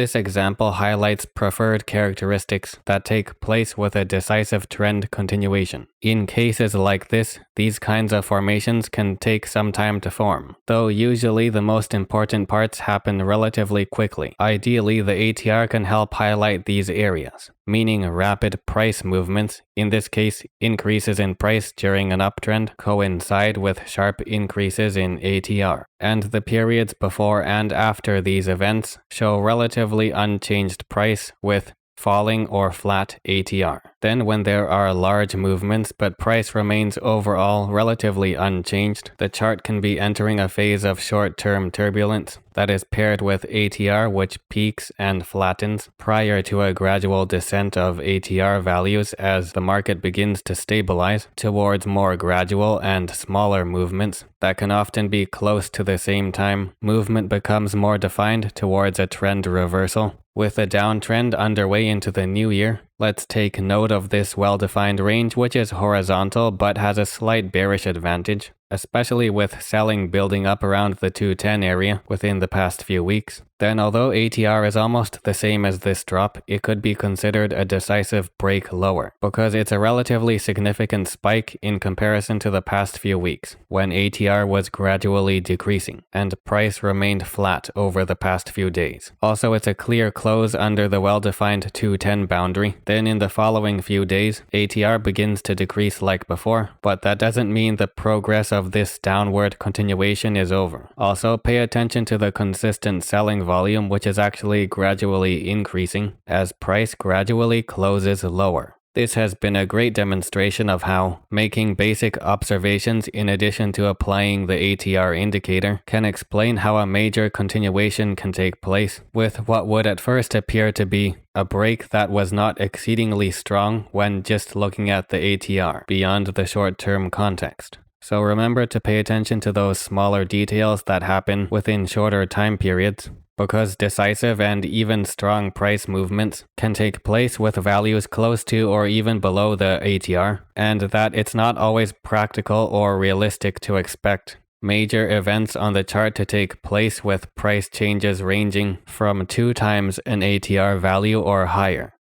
This example highlights preferred characteristics that take place with a decisive trend continuation. In cases like this, these kinds of formations can take some time to form, though usually the most important parts happen relatively quickly. Ideally, the ATR can help highlight these areas, meaning rapid price movements, in this case increases in price during an uptrend, coincide with sharp increases in ATR, and the periods before and after these events show relatively unchanged price with falling or flat ATR. Then when there are large movements but price remains overall relatively unchanged, the chart can be entering a phase of short-term turbulence that is paired with ATR which peaks and flattens prior to a gradual descent of ATR values as the market begins to stabilize towards more gradual and smaller movements that can often be close to the same time. Movement becomes more defined towards a trend reversal. With a downtrend underway into the new year, let's take note of this well-defined range which is horizontal but has a slight bearish advantage, especially with selling building up around the 210 area within the past few weeks. Then although ATR is almost the same as this drop, it could be considered a decisive break lower, because it's a relatively significant spike in comparison to the past few weeks, when ATR was gradually decreasing, and price remained flat over the past few days. Also, it's a clear close under the well-defined 210 boundary. Then in the following few days, ATR begins to decrease like before, but that doesn't mean the progress of this downward continuation is over. Also, pay attention to the consistent selling volume which is actually gradually increasing as price gradually closes lower. This has been a great demonstration of how making basic observations in addition to applying the ATR indicator can explain how a major continuation can take place with what would at first appear to be a break that was not exceedingly strong when just looking at the ATR beyond the short-term context. So remember to pay attention to those smaller details that happen within shorter time periods, because decisive and even strong price movements can take place with values close to or even below the ATR, and that it's not always practical or realistic to expect major events on the chart to take place with price changes ranging from 2 times an ATR value or higher.